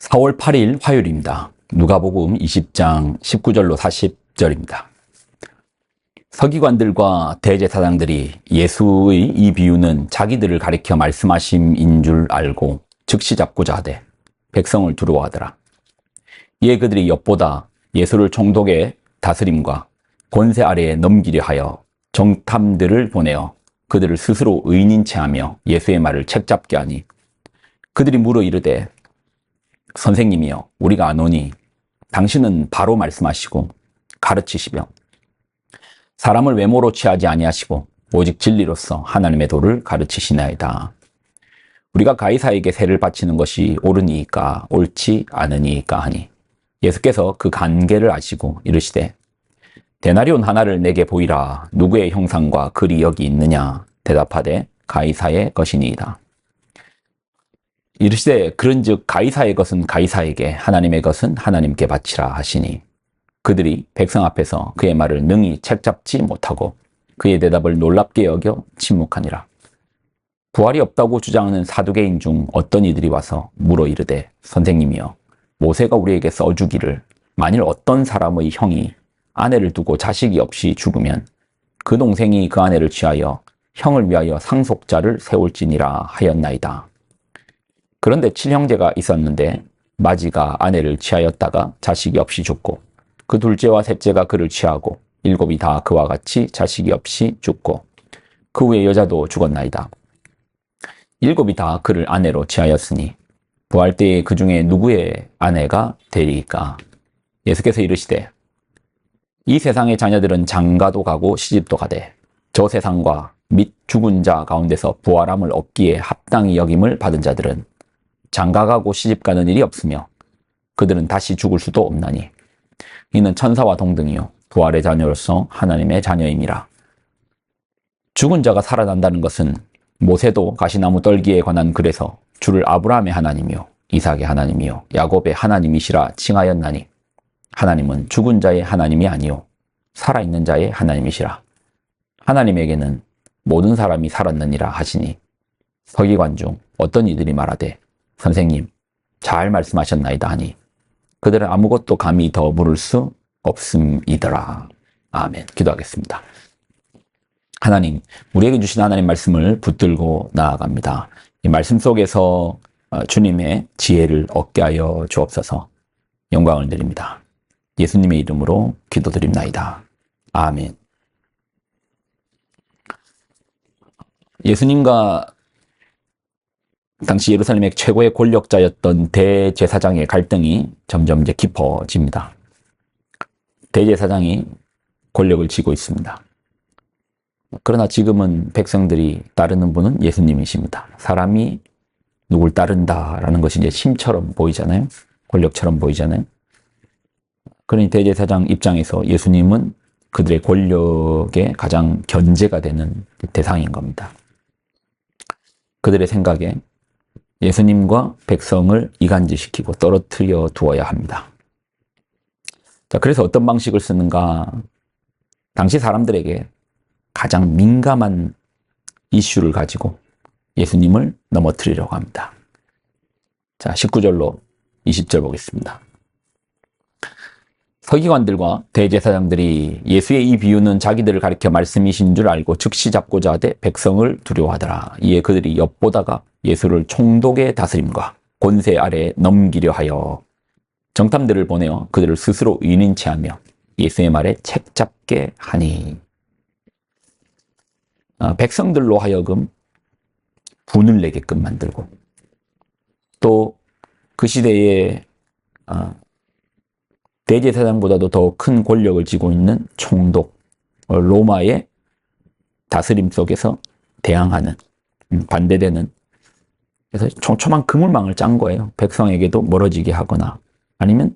4월 8일 화요일입니다. 누가복음 20장 19절로 40절입니다. 서기관들과 대제사장들이 예수의 이 비유는 자기들을 가리켜 말씀하심인 줄 알고 즉시 잡고자 하되 백성을 두려워하더라. 이에 그들이 엿보다 예수를 총독의 다스림과 권세 아래에 넘기려 하여 정탐들을 보내어 그들을 스스로 의인인 체하며 예수의 말을 책잡게 하니 그들이 물어 이르되 선생님이여 우리가 아노니 당신은 바로 말씀하시고 가르치시며 사람을 외모로 취하지 아니하시고 오직 진리로서 하나님의 도를 가르치시나이다. 우리가 가이사에게 세를 바치는 것이 옳으니까 옳지 않으니까 하니 예수께서 그 관계를 아시고 이르시되 데나리온 하나를 내게 보이라. 누구의 형상과 글이 여기 있느냐? 대답하되 가이사의 것이니이다. 이르시되 그런즉 가이사의 것은 가이사에게 하나님의 것은 하나님께 바치라 하시니 그들이 백성 앞에서 그의 말을 능히 책잡지 못하고 그의 대답을 놀랍게 여겨 침묵하니라. 부활이 없다고 주장하는 사두개인 중 어떤 이들이 와서 물어 이르되 선생님이여 모세가 우리에게 써주기를 만일 어떤 사람의 형이 아내를 두고 자식이 없이 죽으면 그 동생이 그 아내를 취하여 형을 위하여 상속자를 세울지니라 하였나이다. 그런데 7형제가 있었는데 마지가 아내를 취하였다가 자식이 없이 죽고 그 둘째와 셋째가 그를 취하고 7이 다 그와 같이 자식이 없이 죽고 그 후에 여자도 죽었나이다. 7이 다 그를 아내로 취하였으니 부활 때에 그 중에 누구의 아내가 되리까? 예수께서 이르시되 이 세상의 자녀들은 장가도 가고 시집도 가되 저 세상과 및 죽은 자 가운데서 부활함을 얻기에 합당히 여김을 받은 자들은 장가가고 시집가는 일이 없으며 그들은 다시 죽을 수도 없나니 이는 천사와 동등이요 부활의 자녀로서 하나님의 자녀임이라. 죽은 자가 살아난다는 것은 모세도 가시나무 떨기에 관한 글에서 주를 아브라함의 하나님이요 이삭의 하나님이요 야곱의 하나님이시라 칭하였나니 하나님은 죽은 자의 하나님이 아니요 살아있는 자의 하나님이시라. 하나님에게는 모든 사람이 살았느니라 하시니 서기관 중 어떤 이들이 말하되 선생님 잘 말씀하셨나이다 하니 그들은 아무것도 감히 더 물을 수 없음이더라. 아멘. 기도하겠습니다. 하나님, 우리에게 주신 하나님 말씀을 붙들고 나아갑니다. 이 말씀 속에서 주님의 지혜를 얻게 하여 주옵소서. 영광을 드립니다. 예수님의 이름으로 기도드립나이다. 아멘. 예수님과 당시 예루살렘의 최고의 권력자였던 대제사장의 갈등이 점점 이제 깊어집니다. 대제사장이 권력을 쥐고 있습니다. 그러나 지금은 백성들이 따르는 분은 예수님이십니다. 사람이 누굴 따른다라는 것이 이제 힘처럼 보이잖아요. 권력처럼 보이잖아요. 그러니 대제사장 입장에서 예수님은 그들의 권력의 가장 견제가 되는 대상인 겁니다. 그들의 생각에 예수님과 백성을 이간질시키고 떨어뜨려 두어야 합니다. 자, 그래서 어떤 방식을 쓰는가? 당시 사람들에게 가장 민감한 이슈를 가지고 예수님을 넘어뜨리려고 합니다. 자, 19절로 20절 보겠습니다. 서기관들과 대제사장들이 예수의 이 비유는 자기들을 가리켜 말씀이신 줄 알고 즉시 잡고자 하되 백성을 두려워하더라. 이에 그들이 엿보다가 예수를 총독의 다스림과 권세 아래에 넘기려 하여 정탐들을 보내어 그들을 스스로 의인인 체하며 예수의 말에 책잡게 하니. 백성들로 하여금 분을 내게끔 만들고 또 그 시대에 대제사장보다도 더 큰 권력을 쥐고 있는 총독, 로마의 다스림 속에서 대항하는, 반대되는, 그래서 촘촘한 그물망을 짠 거예요. 백성에게도 멀어지게 하거나 아니면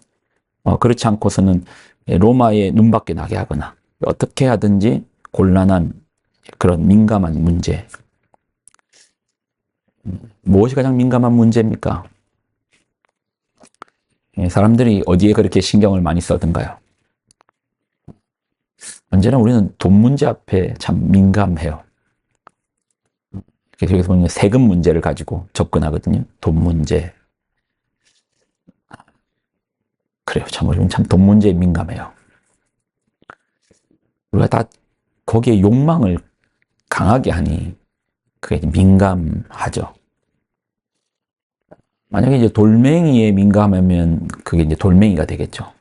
그렇지 않고서는 로마의 눈밖에 나게 하거나 어떻게 하든지 곤란한 그런 민감한 문제. 무엇이 가장 민감한 문제입니까? 사람들이 어디에 그렇게 신경을 많이 써든가요? 언제나 우리는 돈 문제 앞에 참 민감해요. 여기서 보면 세금 문제를 가지고 접근하거든요. 돈 문제. 그래요. 참 우리는 참 돈 문제에 민감해요. 우리가 다 거기에 욕망을 강하게 하니 그게 민감하죠. 만약에 이제 돌멩이에 민감하면 그게 이제 돌멩이가 되겠죠.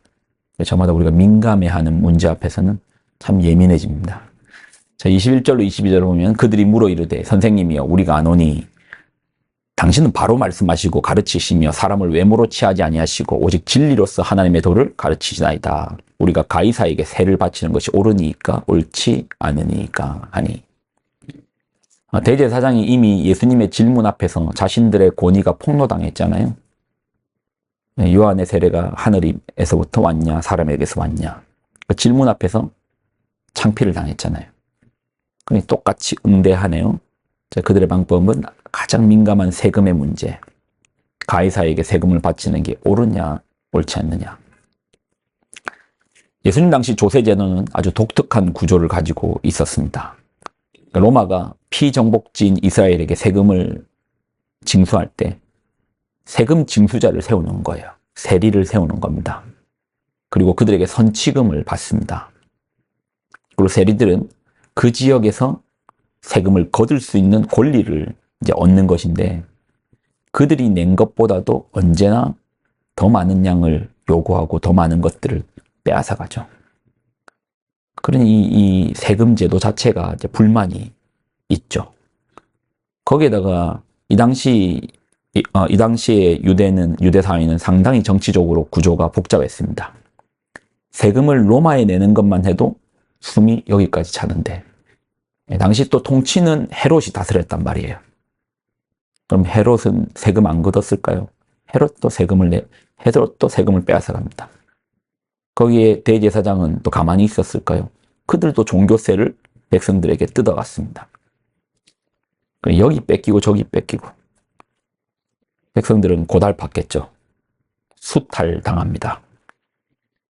저마다 우리가 민감해하는 문제 앞에서는 참 예민해집니다. 자, 21절로 22절을 보면 그들이 물어 이르되 선생님이여 우리가 안 오니 당신은 바로 말씀하시고 가르치시며 사람을 외모로 취하지 아니하시고 오직 진리로서 하나님의 도를 가르치시나이다. 우리가 가이사에게 세를 바치는 것이 옳으니까 옳지 않으니까 하니. 대제사장이 이미 예수님의 질문 앞에서 자신들의 권위가 폭로당했잖아요. 요한의 세례가 하늘에서부터 왔냐 사람에게서 왔냐. 그 질문 앞에서 창피를 당했잖아요. 그러니 똑같이 응대하네요. 그들의 방법은 가장 민감한 세금의 문제. 가이사에게 세금을 바치는 게 옳으냐 옳지 않느냐. 예수님 당시 조세제도는 아주 독특한 구조를 가지고 있었습니다. 로마가 피정복지인 이스라엘에게 세금을 징수할 때 세금 징수자를 세우는 거예요. 세리를 세우는 겁니다. 그리고 그들에게 선치금을 받습니다. 그리고 세리들은 그 지역에서 세금을 거둘 수 있는 권리를 이제 얻는 것인데 그들이 낸 것보다도 언제나 더 많은 양을 요구하고 더 많은 것들을 빼앗아가죠. 그러니 이 세금 제도 자체가 이제 불만이 있죠. 거기에다가 이 당시에 유대 사회는 상당히 정치적으로 구조가 복잡했습니다. 세금을 로마에 내는 것만 해도 숨이 여기까지 차는데 당시 또 통치는 헤롯이 다스렸단 말이에요. 그럼 헤롯은 세금 안 걷었을까요? 헤롯도 세금을 빼앗아 갑니다. 거기에 대제사장은 또 가만히 있었을까요? 그들도 종교세를 백성들에게 뜯어갔습니다. 여기 뺏기고 저기 뺏기고 백성들은 고달팠겠죠. 수탈 당합니다.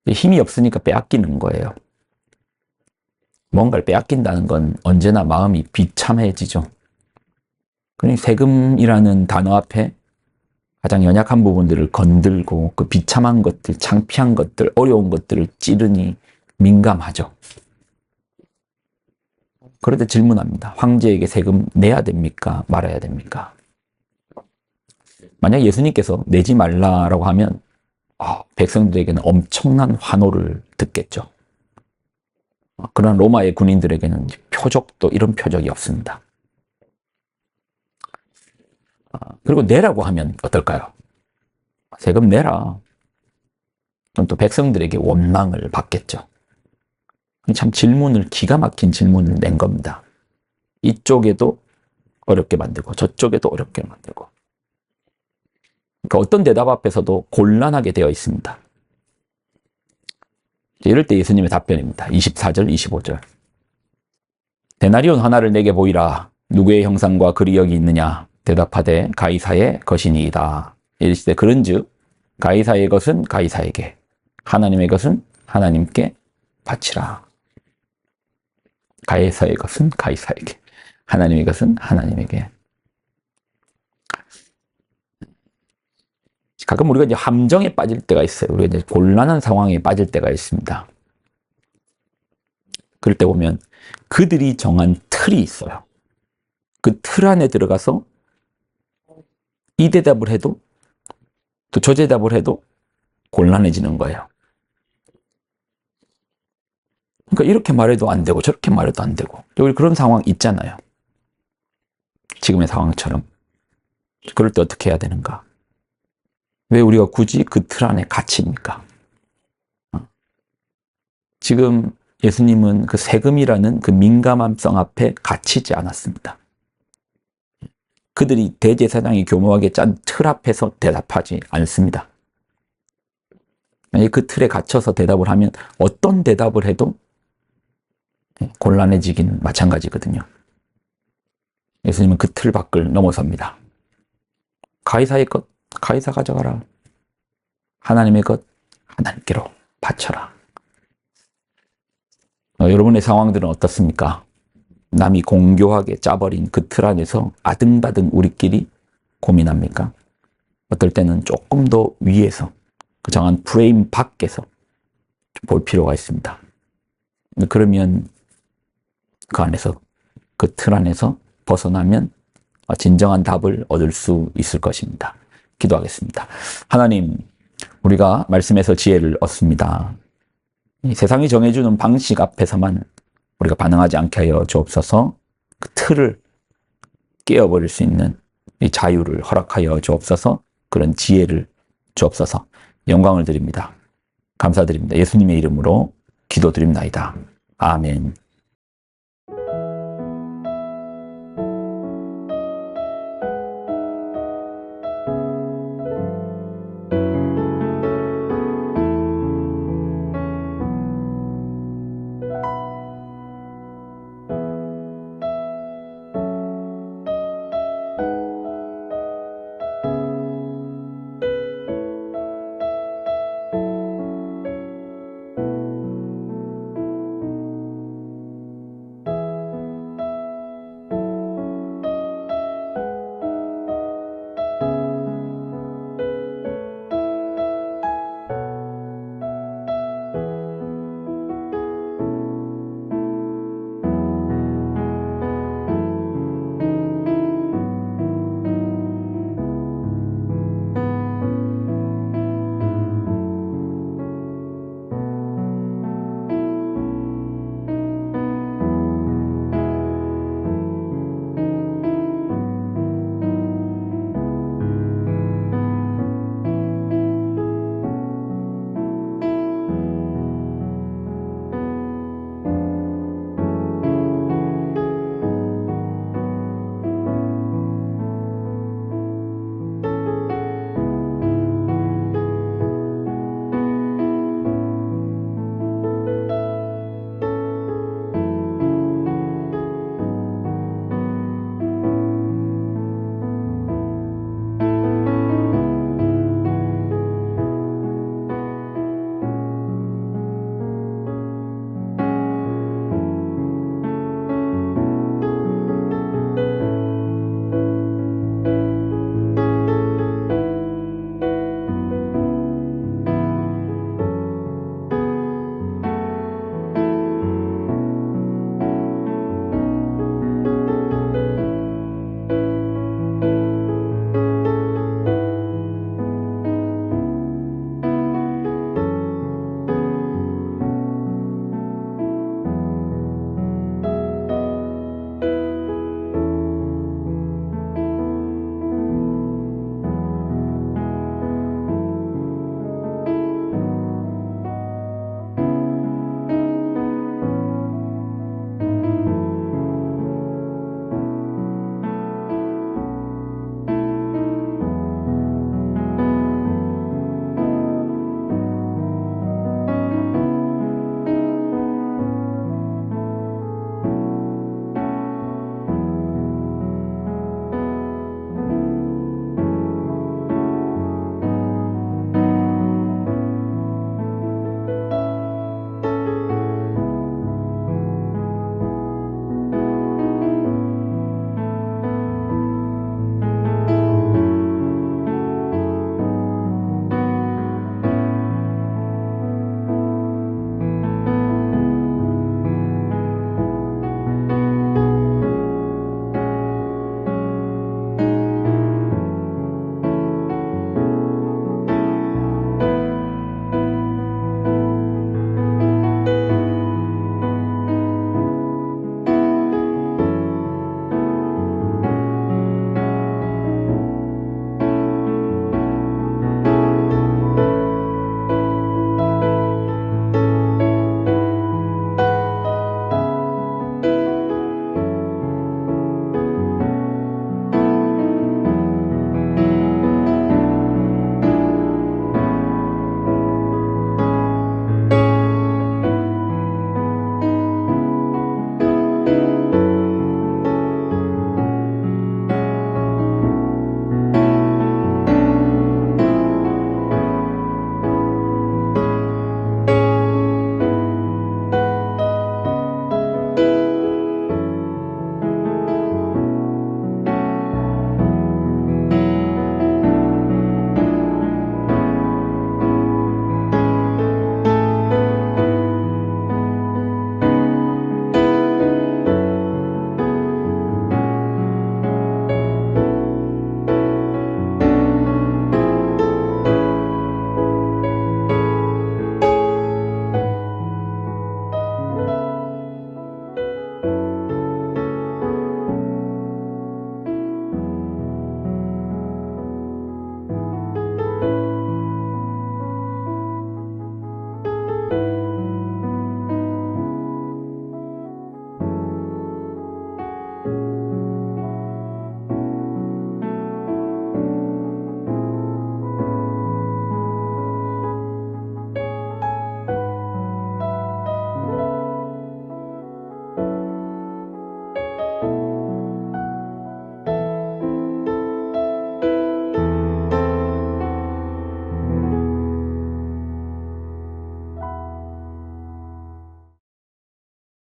힘이 없으니까 빼앗기는 거예요. 뭔가를 빼앗긴다는 건 언제나 마음이 비참해지죠. 그러니 세금이라는 단어 앞에 가장 연약한 부분들을 건들고 그 비참한 것들, 창피한 것들, 어려운 것들을 찌르니 민감하죠. 그럴 때 질문합니다. 황제에게 세금 내야 됩니까? 말아야 됩니까? 만약 예수님께서 내지 말라라고 하면 백성들에게는 엄청난 환호를 듣겠죠. 그러나 로마의 군인들에게는 표적도 이런 표적이 없습니다. 그리고 내라고 하면 어떨까요? 세금 내라. 그럼 또 백성들에게 원망을 받겠죠. 참 기가 막힌 질문을 낸 겁니다. 이쪽에도 어렵게 만들고 저쪽에도 어렵게 만들고. 그러니까 어떤 대답 앞에서도 곤란하게 되어 있습니다. 이럴 때 예수님의 답변입니다. 24절, 25절. 데나리온 하나를 내게 보이라. 누구의 형상과 글이 여기 있느냐? 대답하되 가이사의 것이니이다. 이르시되 그런즉 가이사의 것은 가이사에게, 하나님의 것은 하나님께 바치라. 가이사의 것은 가이사에게, 하나님의 것은 하나님에게. 가끔 우리가 이제 함정에 빠질 때가 있어요. 우리가 이제 곤란한 상황에 빠질 때가 있습니다. 그럴 때 보면 그들이 정한 틀이 있어요. 그 틀 안에 들어가서 이 대답을 해도 또 저 대답을 해도 곤란해지는 거예요. 그러니까 이렇게 말해도 안 되고 저렇게 말해도 안 되고 우리 그런 상황 있잖아요. 지금의 상황처럼. 그럴 때 어떻게 해야 되는가? 왜 우리가 굳이 그 틀 안에 갇힙니까? 지금 예수님은 그 세금이라는 그 민감함성 앞에 갇히지 않았습니다. 그들이 대제사장이 교묘하게 짠 틀 앞에서 대답하지 않습니다. 만약에 그 틀에 갇혀서 대답을 하면 어떤 대답을 해도 곤란해지긴 마찬가지거든요. 예수님은 그 틀 밖을 넘어섭니다. 가이사의 것, 가이사 가져가라. 하나님의 것, 하나님께로 바쳐라. 여러분의 상황들은 어떻습니까? 남이 공교하게 짜버린 그 틀 안에서 아등바등 우리끼리 고민합니까? 어떨 때는 조금 더 위에서 그 정한 프레임 밖에서 볼 필요가 있습니다. 그러면 그 안에서, 그 틀 안에서 벗어나면 진정한 답을 얻을 수 있을 것입니다. 기도하겠습니다. 하나님, 우리가 말씀에서 지혜를 얻습니다. 이 세상이 정해주는 방식 앞에서만 우리가 반응하지 않게 하여 주옵소서. 그 틀을 깨어버릴 수 있는 이 자유를 허락하여 주옵소서. 그런 지혜를 주옵소서. 영광을 드립니다. 감사드립니다. 예수님의 이름으로 기도드립나이다. 아멘.